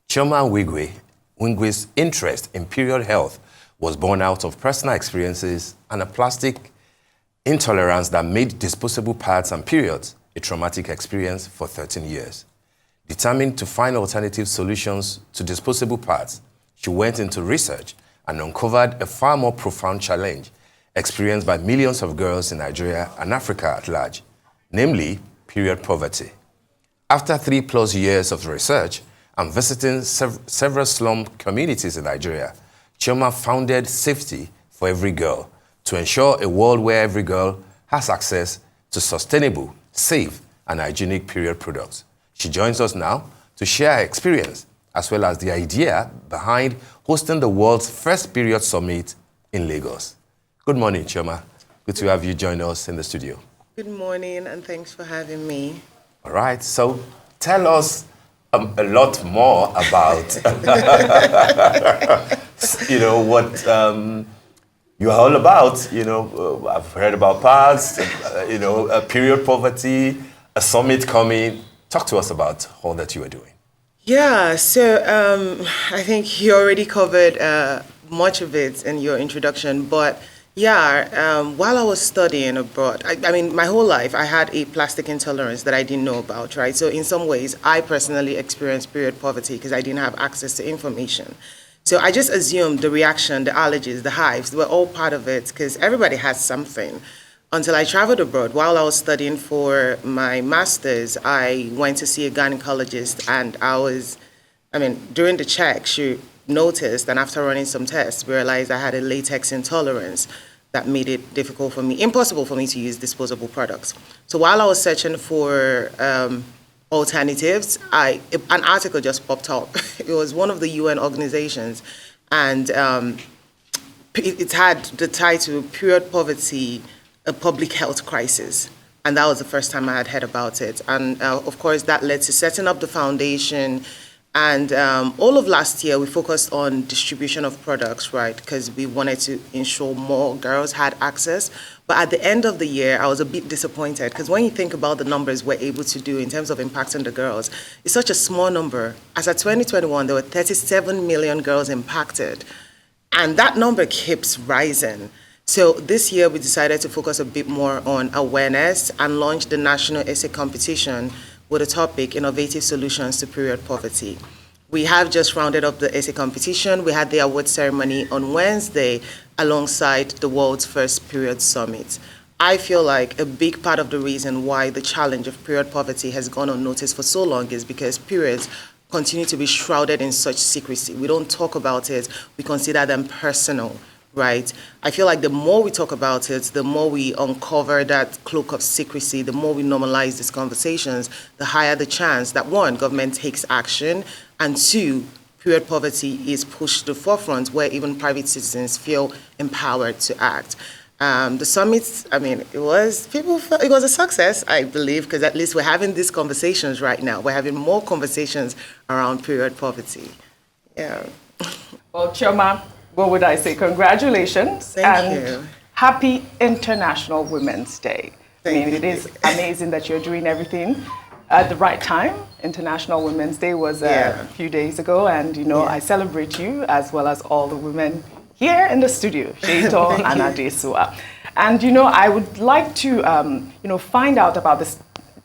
Chioma Nwigwe's interest in period health was born out of personal experiences and a plastic intolerance that made disposable pads and periods a traumatic experience for 13 years. Determined to find alternative solutions to disposable pads, she went into research and uncovered a far more profound challenge experienced by millions of girls in Nigeria and Africa at large, namely period poverty. After 3+ years of research and visiting several slum communities in Nigeria, Chioma founded Safety for Every Girl to ensure a world where every girl has access to sustainable, safe, and hygienic period products. She joins us now to share her experience as well as the idea behind hosting the world's first period summit in Lagos. Good morning, Chioma. Good to have you join us in the studio. Good morning, and thanks for having me. All right, so tell us a lot more about, what you're all about. I've heard about pads, period poverty, a summit coming. Talk to us about all that you are doing. Yeah, so I think you already covered much of it in your introduction, but yeah, while I was studying abroad, I mean, my whole life, I had a plastic intolerance that I didn't know about, right? So in some ways, I personally experienced period poverty because I didn't have access to information. So I just assumed the reaction, the allergies, the hives were all part of it because everybody has something. Until I traveled abroad. While I was studying for my master's, I went to see a gynecologist, and during the check, she noticed, and after running some tests, realized I had a latex intolerance that made it impossible for me to use disposable products. So while I was searching for alternatives, an article just popped up. It was one of the UN organizations, and it had the title, Period Poverty, a Public Health Crisis. And that was the first time I had heard about it. And of course, that led to setting up the foundation. And all of last year, we focused on distribution of products, right? Because we wanted to ensure more girls had access. But at the end of the year, I was a bit disappointed because when you think about the numbers we're able to do in terms of impacting the girls, it's such a small number. As of 2021, there were 37 million girls impacted. And that number keeps rising. So this year, we decided to focus a bit more on awareness and launch the National Essay Competition with the topic, Innovative Solutions to Period Poverty. We have just rounded up the essay competition. We had the award ceremony on Wednesday alongside the world's first period summit. I feel like a big part of the reason why the challenge of period poverty has gone unnoticed for so long is because periods continue to be shrouded in such secrecy. We don't talk about it. We consider them personal. Right. I feel like the more we talk about it, the more we uncover that cloak of secrecy, the more we normalize these conversations, the higher the chance that one, government takes action, and two, period poverty is pushed to the forefront where even private citizens feel empowered to act. The summit, it was a success, I believe, because at least we're having these conversations right now. We're having more conversations around period poverty. Yeah. Well, Chioma, what would I say? Congratulations. Thank you. Happy International Women's Day. It is amazing that you're doing everything at the right time. International Women's Day was a few days ago, and I celebrate you as well as all the women here in the studio, Shaiton and Adesua. And I would like to find out about this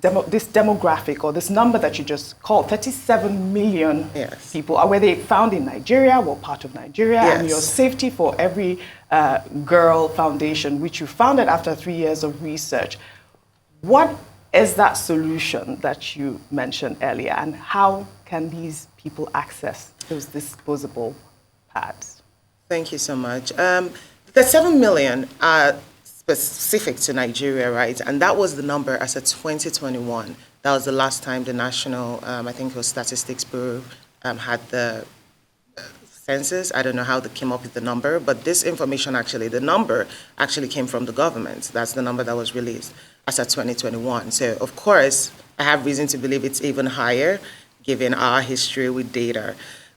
demographic or this number that you just called, 37 million people. Were they found in Nigeria, were part of Nigeria, and your Safety for Every Girl Foundation, which you founded after 3 years of research. What is that solution that you mentioned earlier, and how can these people access those disposable pads? Thank you so much. The 7 million are specific to Nigeria, right? And that was the number as of 2021. That was the last time the National, I think it was Statistics Bureau, had the census. I don't know how they came up with the number, but this information the number actually came from the government. That's the number that was released as of 2021. So, of course, I have reason to believe it's even higher, given our history with data.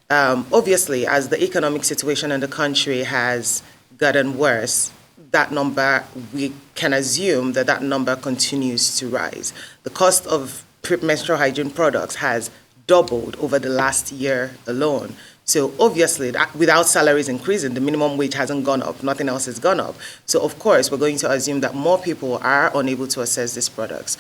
Obviously, as the economic situation in the country has gotten worse, that number, we can assume that number continues to rise. The cost of menstrual hygiene products has doubled over the last year alone. So obviously, without salaries increasing, the minimum wage hasn't gone up. Nothing else has gone up. So of course, we're going to assume that more people are unable to access these products.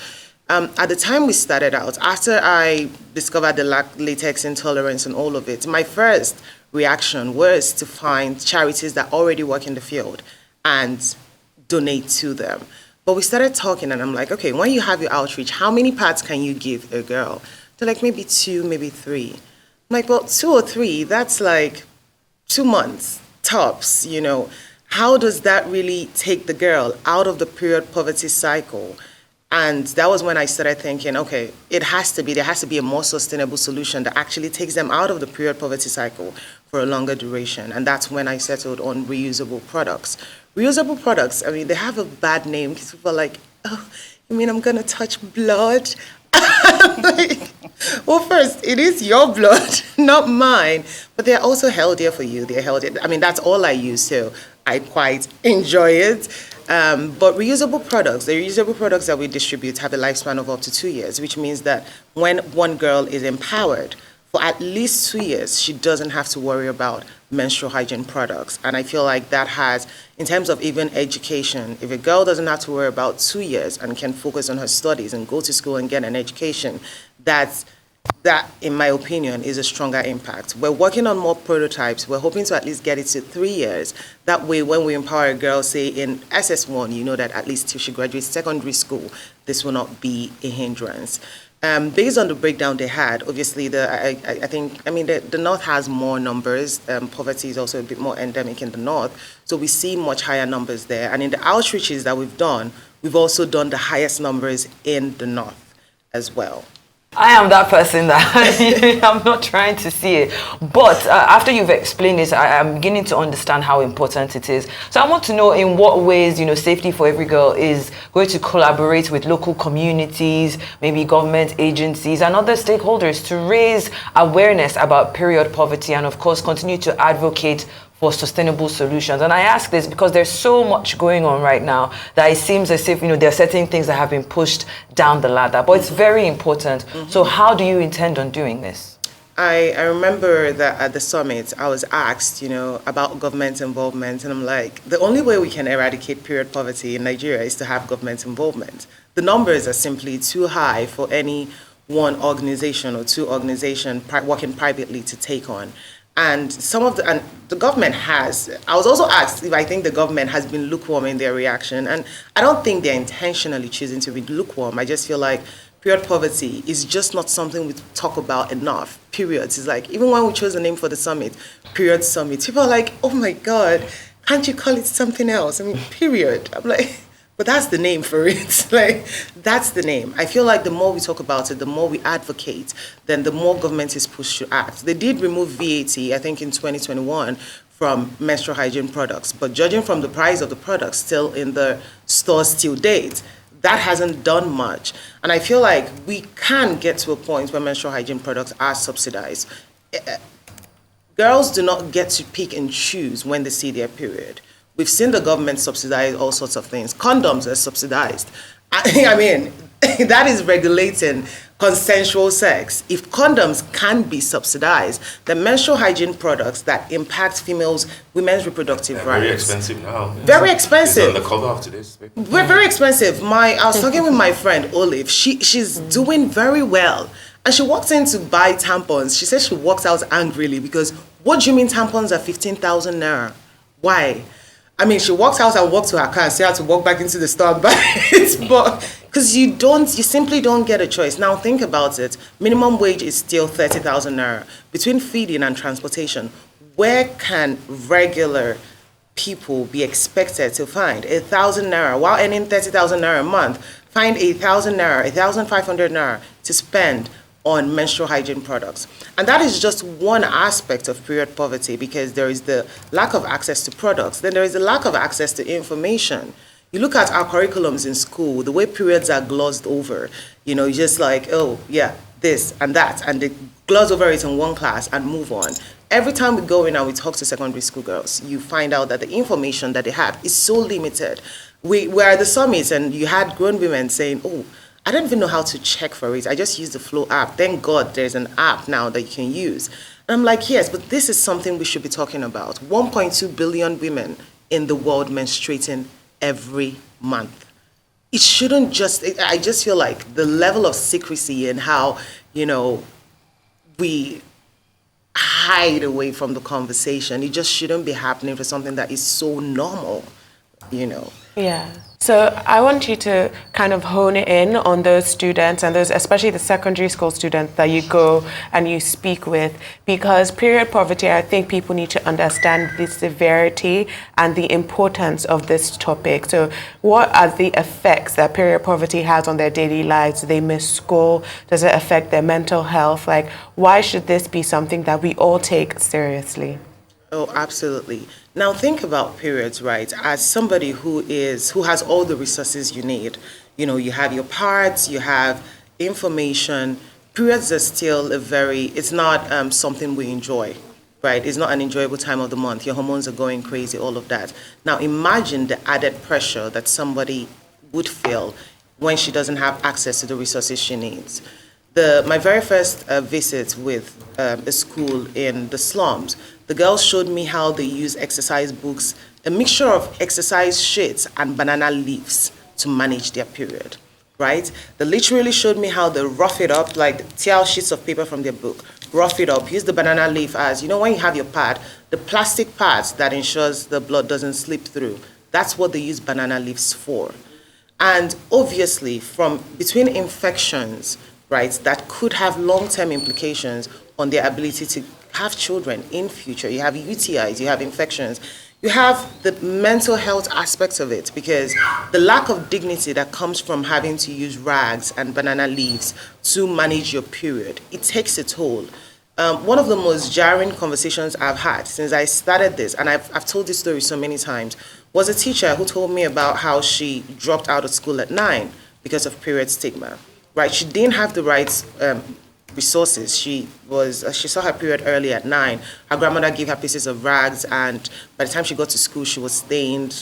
At the time we started out, after I discovered the latex intolerance and all of it, my first reaction was to find charities that already work in the field and donate to them. But we started talking, and I'm like, okay, when you have your outreach, how many pads can you give a girl? They're like, maybe 2, maybe 3. I'm like, well, 2 or 3, that's like 2 months tops, you know. How does that really take the girl out of the period poverty cycle? And that was when I started thinking, okay, there has to be a more sustainable solution that actually takes them out of the period poverty cycle for a longer duration. And that's when I settled on reusable products. Reusable products, I mean, they have a bad name because people are like, oh, you mean I'm going to touch blood? Like, well, first, it is your blood, not mine. But they're also healthier for you. They're healthier. I mean, that's all I use, so I quite enjoy it. But reusable products, the reusable products that we distribute have a lifespan of up to 2 years, which means that when one girl is empowered for at least 2 years, she doesn't have to worry about menstrual hygiene products. And I feel like that has, in terms of even education, if a girl doesn't have to worry about 2 years and can focus on her studies and go to school and get an education, that, in my opinion, is a stronger impact. We're working on more prototypes. We're hoping to at least get it to 3 years. That way, when we empower a girl, say in SS1, you know that at least till she graduates secondary school, this will not be a hindrance. Based on the breakdown they had, obviously, the North has more numbers. Poverty is also a bit more endemic in the North. So we see much higher numbers there. And in the outreaches that we've done, we've also done the highest numbers in the North as well. I am that person that I'm not trying to see it. But after you've explained this, I'm beginning to understand how important it is. So I want to know in what ways, Safety for Every Girl is going to collaborate with local communities, maybe government agencies and other stakeholders to raise awareness about period poverty and, of course, continue to advocate for sustainable solutions. And I ask this because there's so much going on right now that it seems as if, there are certain things that have been pushed down the ladder, but it's very important. Mm-hmm. So how do you intend on doing this? I remember that at the summit, I was asked, about government involvement, and I'm like, the only way we can eradicate period poverty in Nigeria is to have government involvement. The numbers are simply too high for any one organization or two organizations working privately to take on. And the government has. I was also asked if I think the government has been lukewarm in their reaction, and I don't think they're intentionally choosing to be lukewarm. I just feel like period poverty is just not something we talk about enough. Periods. It's like, even when we chose the name for the summit, Period Summit, people are like, oh my God, can't you call it something else? I mean, period. I'm like, but that's the name for it. Like, that's the name. I feel like the more we talk about it, the more we advocate, then the more government is pushed to act. They did remove VAT, I think, in 2021 from menstrual hygiene products. But judging from the price of the products still in the stores till date, that hasn't done much. And I feel like we can get to a point where menstrual hygiene products are subsidized. Girls do not get to pick and choose when they see their period. We've seen the government subsidize all sorts of things. Condoms are subsidized. I mean, that is regulating consensual sex. If condoms can be subsidized, then menstrual hygiene products that impact women's reproductive rights. Very expensive now. Very expensive. It's on the cover of today's paper. We're very expensive. I was talking with my friend Olive. She's doing very well. And she walked in to buy tampons. She said she walked out angrily because, what do you mean tampons are 15,000 naira? Why? I mean, she walked out and walked to her car and she had to walk back into the store and buy it. But because you simply don't get a choice. Now think about it. Minimum wage is still 30,000 naira. Between feeding and transportation, where can regular people be expected to find 1,000 naira while earning 30,000 naira a month? Find 1,000 naira, 1,500 naira to spend on menstrual hygiene products. And that is just one aspect of period poverty, because there is the lack of access to products, then there is the lack of access to information. You look at our curriculums in school, the way periods are glossed over, you're just like, oh yeah, this and that, and they gloss over it in one class and move on. Every time we go in and we talk to secondary school girls, you find out that the information that they have is so limited. We were at the summit and you had grown women saying, oh, I don't even know how to check for it. I just use the Flow app. Thank God there's an app now that you can use. And I'm like, yes, but this is something we should be talking about. 1.2 billion women in the world menstruating every month. It shouldn't just, I just feel like the level of secrecy and how, we hide away from the conversation, it just shouldn't be happening for something that is so normal, Yeah. So I want you to kind of hone in on those students and those, especially the secondary school students that you go and you speak with, because period poverty, I think people need to understand the severity and the importance of this topic. So what are the effects that period poverty has on their daily lives? Do they miss school? Does it affect their mental health? Like, why should this be something that we all take seriously? Oh, absolutely. Now think about periods, right? As somebody who has all the resources you need. You have your pads, you have information. Periods are still it's not something we enjoy, right? It's not an enjoyable time of the month. Your hormones are going crazy, all of that. Now imagine the added pressure that somebody would feel when she doesn't have access to the resources she needs. My very first visit with a school in the slums, the girls showed me how they use exercise books, a mixture of exercise sheets and banana leaves to manage their period, right? They literally showed me how they rough it up, like tear sheets of paper from their book, rough it up, use the banana leaf as, when you have your pad, the plastic pads that ensures the blood doesn't slip through. That's what they use banana leaves for. And obviously, between infections, right, that could have long-term implications on their ability to have children in future. You have UTIs, you have infections, you have the mental health aspects of it, because the lack of dignity that comes from having to use rags and banana leaves to manage your period, it takes a toll. One of the most jarring conversations I've had since I started this, and I've told this story so many times, was a teacher who told me about how she dropped out of school at 9 because of period stigma. Right, she didn't have the right resources. She saw her period early at 9. Her grandmother gave her pieces of rags, and by the time she got to school, she was stained.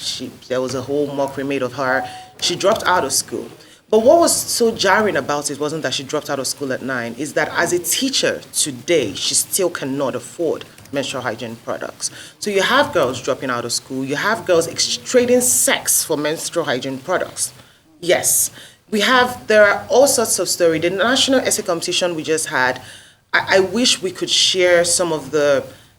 There was a whole mockery made of her. She dropped out of school. But what was so jarring about it wasn't that she dropped out of school at 9, is that as a teacher today, she still cannot afford menstrual hygiene products. So you have girls dropping out of school. You have girls trading sex for menstrual hygiene products. Yes. There are all sorts of stories. The national essay competition we just had, I wish we could share some of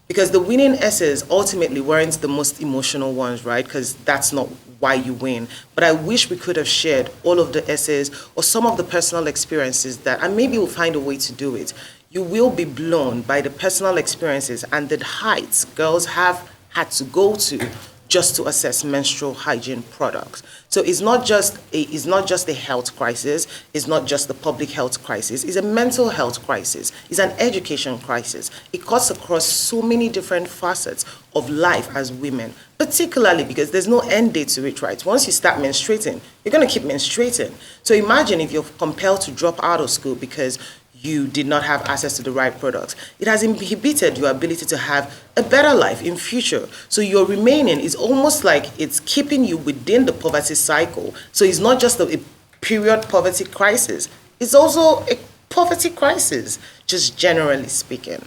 because the winning essays ultimately weren't the most emotional ones, right? Because that's not why you win. But I wish we could have shared all of the essays or some of the personal experiences and maybe we'll find a way to do it. You will be blown by the personal experiences and the heights girls have had to go to just to assess menstrual hygiene products. So it's not just a health crisis, it's not just a public health crisis, it's a mental health crisis, it's an education crisis. It cuts across so many different facets of life as women, particularly because there's no end date to it, right? Once you start menstruating, you're gonna keep menstruating. So imagine if you're compelled to drop out of school because you did not have access to the right products. It has inhibited your ability to have a better life in future. So your remaining is almost like it's keeping you within the poverty cycle. So it's not just a period poverty crisis, it's also a poverty crisis, just generally speaking.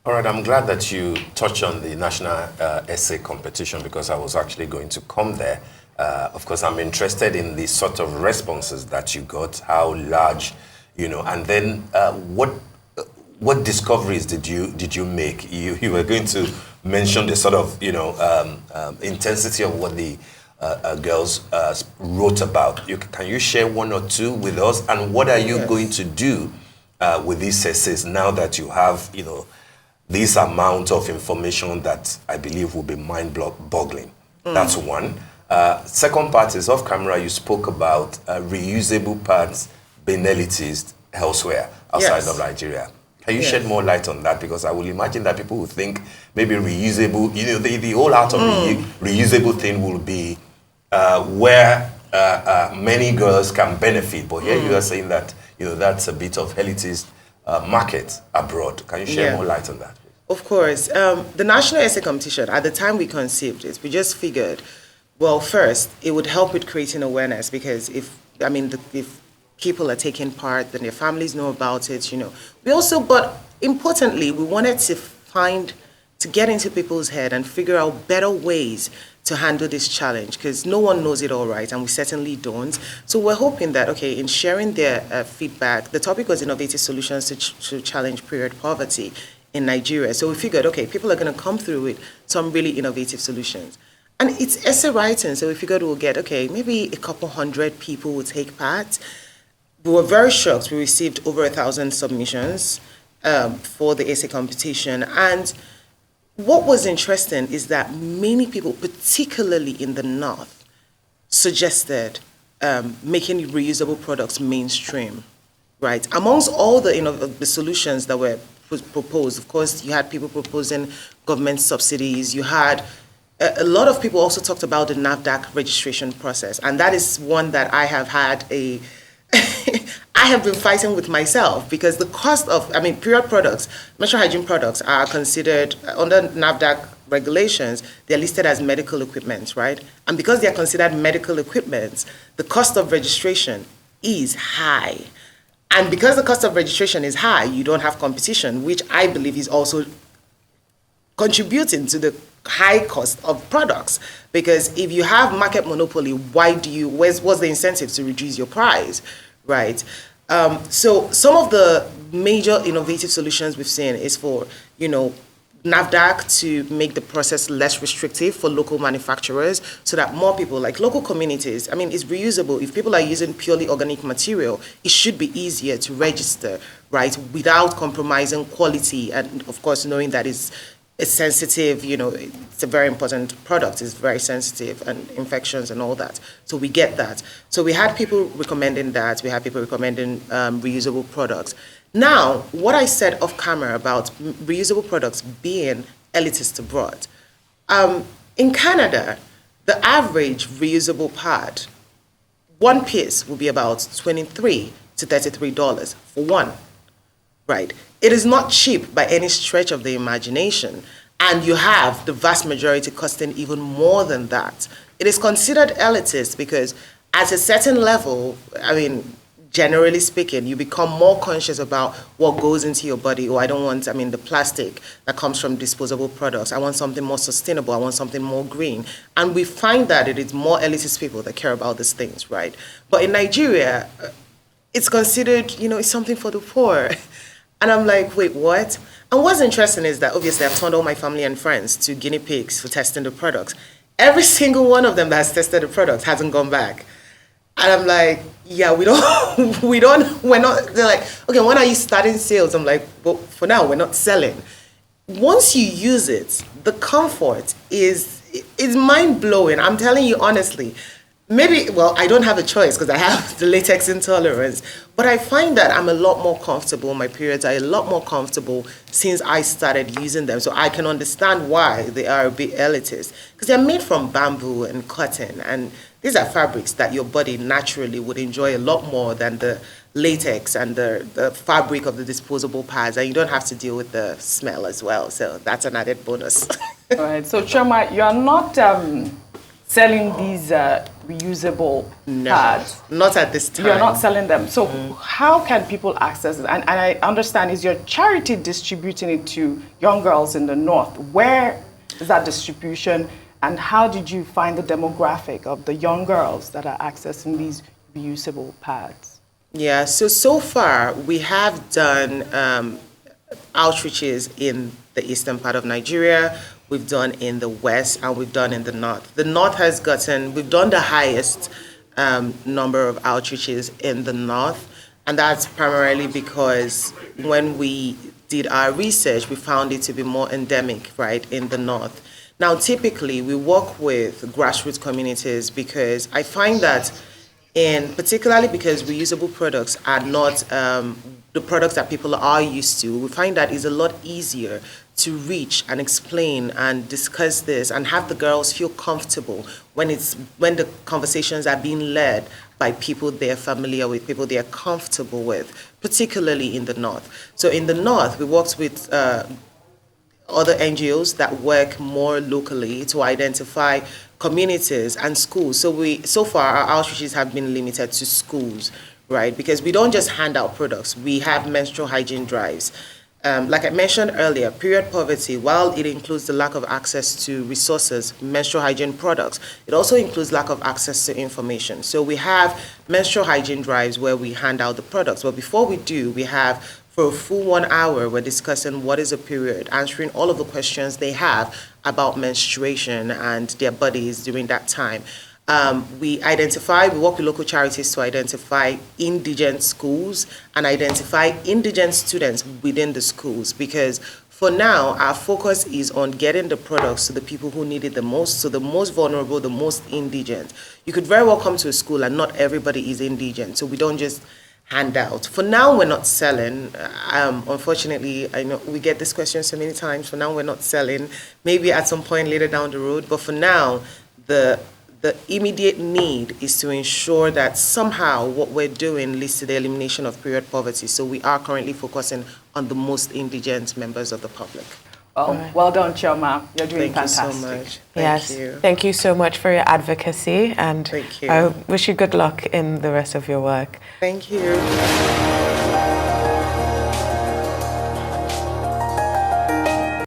All right, I'm glad that you touched on the national essay competition because I was actually going to come there. Of course, I'm interested in the sort of responses that you got, how large, and then what discoveries did you make? You were going to mention the sort of intensity of what the girls wrote about. Can you share one or two with us? And what are you going to do with these essays now that you have this amount of information that I believe will be mind-boggling? That's one. Second part is off camera. You spoke about reusable pads being elitist elsewhere outside of Nigeria. Can you shed more light on that? Because I will imagine that people will think maybe reusable, the whole out of reusable thing will be where many girls can benefit. But here you are saying that that's a bit of elitist market abroad. Can you share more light on that? Of course. The National Essay Competition, at the time we conceived it, we just figured, well, first, it would help with creating awareness because if people are taking part, then their families know about it, We also, but importantly, we wanted to get into people's head and figure out better ways to handle this challenge, because no one knows it all right, and we certainly don't. So we're hoping that, okay, in sharing their feedback, the topic was innovative solutions to challenge period poverty in Nigeria. So we figured, okay, people are going to come through with some really innovative solutions. And it's essay writing, so we figured we'll get, okay, maybe a couple hundred people will take part. We were very shocked. We received over 1,000 submissions for the essay competition. And what was interesting is that many people, particularly in the North, suggested making reusable products mainstream, right? Amongst all the solutions that were proposed, of course, you had people proposing government subsidies. You had a lot of people also talked about the NAFDAC registration process, and that is one that I have had I have been fighting with myself, because the cost of, period products, menstrual hygiene products are considered, under NAFDAC regulations, they're listed as medical equipment, right? And because they're considered medical equipment, the cost of registration is high. And because the cost of registration is high, you don't have competition, which I believe is also contributing to the high cost of products. Because if you have market monopoly, what's the incentive to reduce your price, right? So some of the major innovative solutions we've seen is for, NAFDAC to make the process less restrictive for local manufacturers, so that more people, like local communities, it's reusable. If people are using purely organic material, it should be easier to register, right, without compromising quality, and of course knowing that it's sensitive, it's a very important product, it's very sensitive, and infections and all that. So we get that. So we had people recommending that, we had people recommending reusable products. Now, what I said off camera about reusable products being elitist abroad, in Canada, the average reusable pad, one piece will be about $23 to $33 for one, right? It is not cheap by any stretch of the imagination, and you have the vast majority costing even more than that. It is considered elitist because at a certain level, generally speaking, you become more conscious about what goes into your body. I don't want, the plastic that comes from disposable products. I want something more sustainable. I want something more green. And we find that it is more elitist people that care about these things, right? But in Nigeria, it's considered, it's something for the poor. And I'm like, wait, what? And what's interesting is that obviously I've turned all my family and friends to guinea pigs for testing the products. Every single one of them that has tested the products hasn't gone back. And I'm like, yeah, we're not, they're like, okay, when are you starting sales? I'm like, well, for now, we're not selling. Once you use it, the comfort is mind-blowing. I'm telling you honestly. Maybe, I don't have a choice because I have the latex intolerance, but I find that I'm a lot more comfortable. My periods are a lot more comfortable since I started using them. So I can understand why they are a bit elitist, because they're made from bamboo and cotton, and these are fabrics that your body naturally would enjoy a lot more than the latex and the fabric of the disposable pads, and you don't have to deal with the smell as well. So that's an added bonus. All right. So Chioma, you are not selling these reusable pads? Not at this time. You're not selling them. So how can people access it? And I understand, is your charity distributing it to young girls in the North? Where is that distribution? And how did you find the demographic of the young girls that are accessing these reusable pads? Yeah, so far we have done outreaches in the eastern part of Nigeria. We've done in the west, and we've done in the north. The north we've done the highest number of outreaches in the north, and that's primarily because when we did our research, we found it to be more endemic, right, in the north. Now, typically, we work with grassroots communities because I find that particularly because reusable products are not the products that people are used to, we find that it's a lot easier to reach and explain and discuss this and have the girls feel comfortable when the conversations are being led by people they're familiar with, people they're comfortable with, particularly in the North. So in the North, we worked with other NGOs that work more locally to identify communities and schools. So far our outreaches have been limited to schools, right? Because we don't just hand out products. We have menstrual hygiene drives. Like I mentioned earlier, period poverty, while it includes the lack of access to resources, menstrual hygiene products, it also includes lack of access to information. So we have menstrual hygiene drives where we hand out the products. But before we do, we have, for a full 1 hour, we're discussing what is a period, answering all of the questions they have about menstruation and their bodies during that time. We work with local charities to identify indigent schools and identify indigent students within the schools, because for now, our focus is on getting the products to the people who need it the most, so the most vulnerable, the most indigent. You could very well come to a school and not everybody is indigent, so we don't just hand out. For now, we're not selling. Unfortunately, I know we get this question so many times. For now, we're not selling. Maybe at some point later down the road, but for now, the immediate need is to ensure that somehow what we're doing leads to the elimination of period poverty. So we are currently focusing on the most indigent members of the public. Well done, Chioma. You're doing fantastic. Thank you so much. Yes. Thank you. Thank you so much for your advocacy, and Thank you. I wish you good luck in the rest of your work. Thank you.